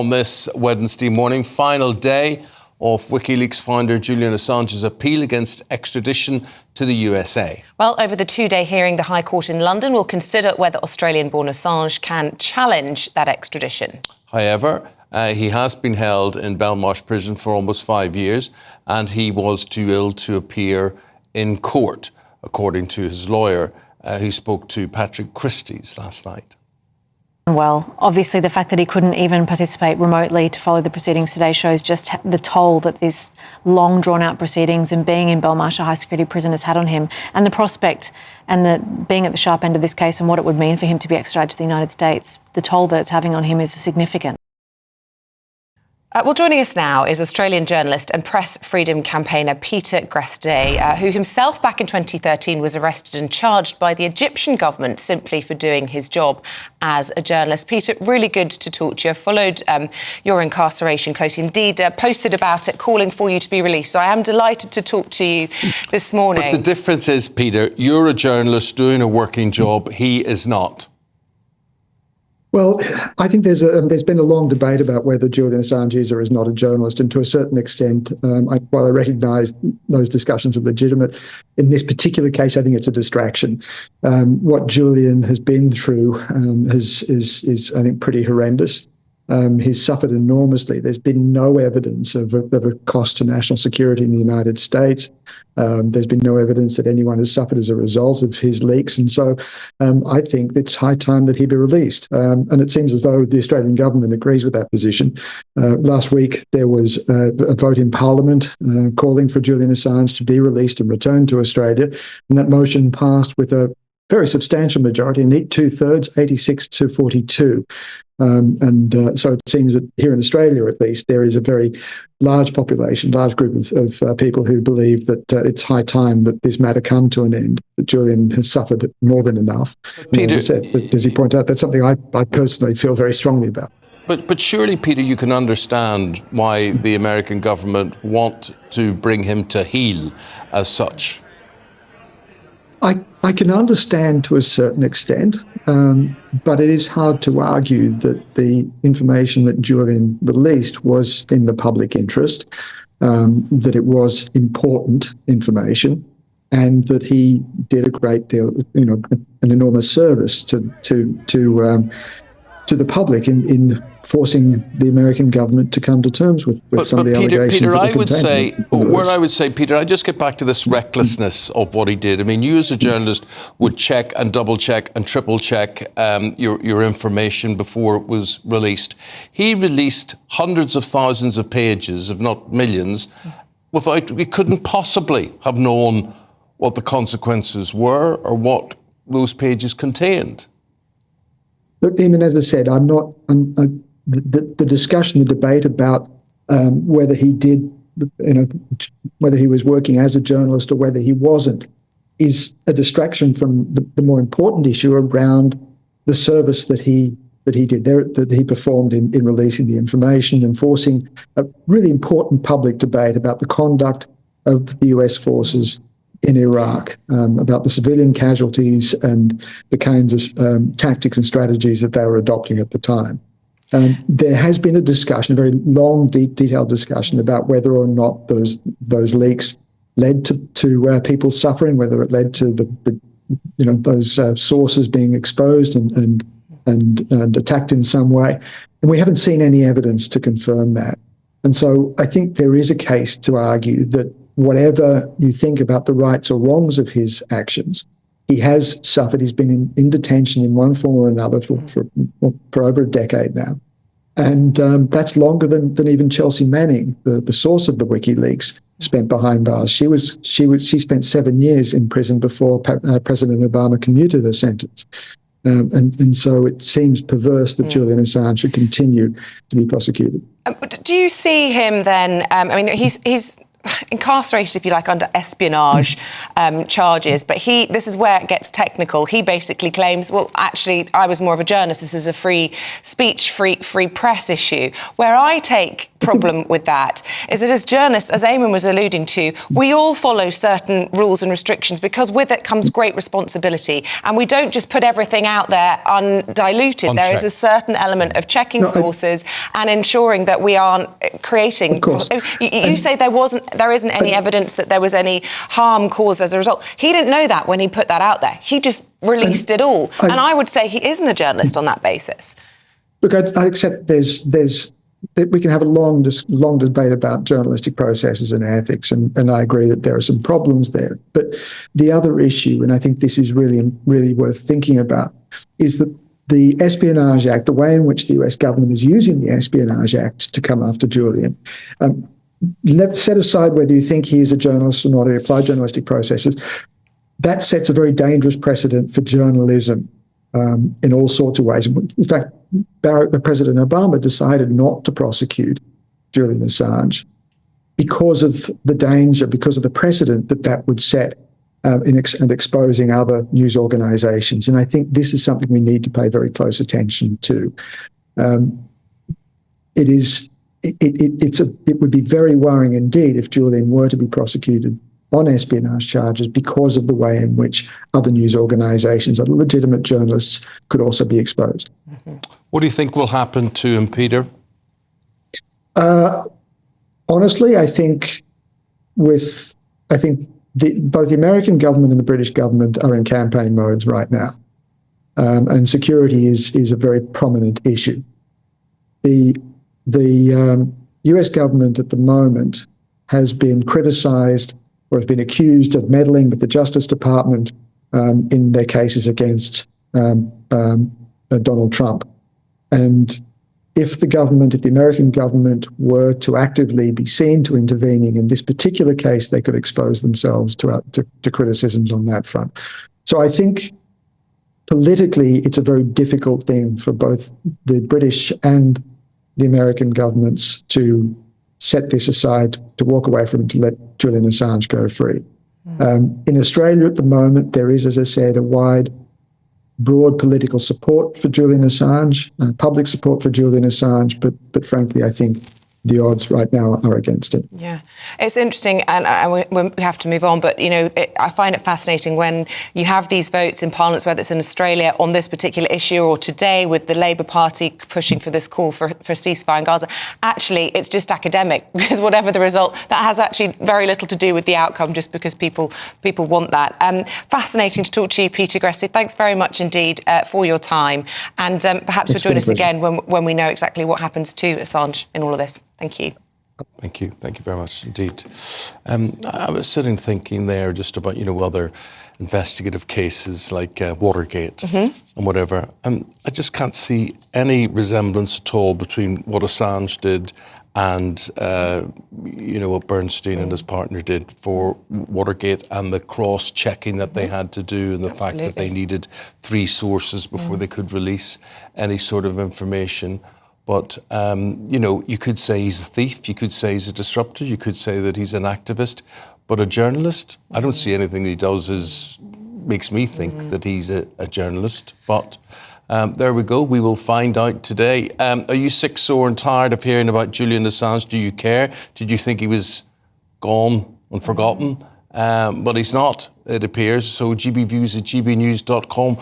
On this Wednesday morning, final day of WikiLeaks founder Julian Assange's appeal against extradition to the USA. Well, over the two-day hearing, the High Court in London will consider whether Australian-born Assange can challenge that extradition. However, he has been held in Belmarsh prison for almost 5 years, and he was too ill to appear in court, according to his lawyer, who spoke to Peter Greste last night. Well, obviously the fact that he couldn't even participate remotely to follow the proceedings today shows just the toll that this long drawn-out proceedings and being in Belmarsh, a high-security prison, has had on him, and the prospect and the being at the sharp end of this case and what it would mean for him to be extradited to the United States. The toll that it's having on him is significant. Well, joining us now is Australian journalist and press freedom campaigner Peter Greste, who himself back in 2013 was arrested and charged by the Egyptian government simply for doing his job as a journalist. Peter, really good to talk to you. I followed your incarceration closely, indeed posted about it, calling for you to be released. So I am delighted to talk to you this morning. But the difference is, Peter, you're a journalist doing a working job. He is not. Well, I think there's been a long debate about whether Julian Assange is or is not a journalist, and to a certain extent, while I recognise those discussions are legitimate, in this particular case, I think it's a distraction. What Julian has been through is, I think, pretty horrendous. He's suffered enormously. There's been no evidence of a cost to national security in the United States. There's been no evidence that anyone has suffered as a result of his leaks. And so I think it's high time that he be released. And it seems as though the Australian government agrees with that position. Last week, there was a vote in Parliament calling for Julian Assange to be released and returned to Australia. And that motion passed with a very substantial majority, a neat 2/3, 86 to 42. So it seems that here in Australia, at least, there is a very large population, large group of people who believe that it's high time that this matter come to an end, that Julian has suffered more than enough. Peter, as I said, as you point out, that's something I personally feel very strongly about. But surely, Peter, you can understand why the American government want to bring him to heel as such. I can understand to a certain extent, but it is hard to argue that the information that Julian released was in the public interest, that it was important information, and that he did a great deal, an enormous service to the public in forcing the American government to come to terms with some of the allegations. Peter, that I would say, Peter, I just get back to this recklessness of what he did. I mean, you as a journalist would check and double check and triple check your information before it was released. He released hundreds of thousands of pages, if not millions, we couldn't possibly have known what the consequences were or what those pages contained. Look, Eamon, as I said, the discussion, the debate about whether he did, whether he was working as a journalist or whether he wasn't, is a distraction from the more important issue around the service that he did there, that he performed in releasing the information and forcing a really important public debate about the conduct of the US forces in Iraq, about the civilian casualties and the kinds of tactics and strategies that they were adopting at the time. There has been a discussion, a very long, detailed discussion about whether or not those leaks led to people suffering, whether it led to those sources being exposed and attacked in some way. And we haven't seen any evidence to confirm that. And so I think there is a case to argue that whatever you think about the rights or wrongs of his actions, he has suffered. He's been in detention in one form or another for over a decade now. And that's longer than even Chelsea Manning, the source of the WikiLeaks, spent behind bars. She spent 7 years in prison before President Obama commuted her sentence. And so it seems perverse that Julian Assange should continue to be prosecuted. Do you see him then, he's incarcerated, if you like, under espionage charges, but this is where it gets technical. He basically claims, well, actually, I was more of a journalist. This is a free speech, free press issue. Where I take problem with that is that as journalists, as Eamon was alluding to, we all follow certain rules and restrictions because with it comes great responsibility. And we don't just put everything out there undiluted. There is a certain element of checking sources and ensuring that we aren't creating... Of course. You say there isn't any evidence that there was any harm caused as a result. He didn't know that when he put that out there. He just released it all. And I would say he isn't a journalist on that basis. Look, I accept we can have a long debate about journalistic processes and ethics, and I agree that there are some problems there. But the other issue, and I think this is really worth thinking about, is that the Espionage Act, the way in which the US government is using the Espionage Act to come after Julian, set aside whether you think he is a journalist or not, or apply journalistic processes, that sets a very dangerous precedent for journalism in all sorts of ways. In fact, President Obama decided not to prosecute Julian Assange because of the danger, because of the precedent that would set in exposing other news organisations. And I think this is something we need to pay very close attention to. It would be very worrying indeed if Julian were to be prosecuted on espionage charges because of the way in which other news organisations, other legitimate journalists, could also be exposed. What do you think will happen to him, Peter? Honestly, I think both the American government and the British government are in campaign modes right now, and security is a very prominent issue. The US government at the moment has been criticised or has been accused of meddling with the Justice Department in their cases against Donald Trump. And if the American government were to actively be seen to intervening in this particular case, they could expose themselves to criticisms on that front. So I think politically, it's a very difficult thing for both the British and the American governments to set this aside, to walk away from it, to let Julian Assange go free. In Australia at the moment, there is, as I said, broad political support for Julian Assange, public support for Julian Assange, but frankly, I think the odds right now are against it. Yeah, it's interesting, and we have to move on, but, I find it fascinating when you have these votes in parliaments, whether it's in Australia on this particular issue or today with the Labour Party pushing for this call for a ceasefire in Gaza. Actually, it's just academic, because whatever the result, that has actually very little to do with the outcome, just because people want that. Fascinating to talk to you, Peter Greste. Thanks very much indeed for your time, and perhaps you'll join us again when we know exactly what happens to Assange in all of this. Thank you. Thank you. Thank you very much indeed. I was sitting thinking there just about, other investigative cases like Watergate and whatever. And I just can't see any resemblance at all between what Assange did and, what Bernstein and his partner did for Watergate, and the cross-checking that they had to do, and the fact that they needed 3 sources before they could release any sort of information. But, you could say he's a thief, you could say he's a disruptor, you could say that he's an activist. But a journalist, I don't see anything that he does makes me think that he's a journalist. But there we go, we will find out today. Are you sick, sore and tired of hearing about Julian Assange? Do you care? Did you think he was gone and forgotten? But he's not, it appears. So gbviews@gbnews.com.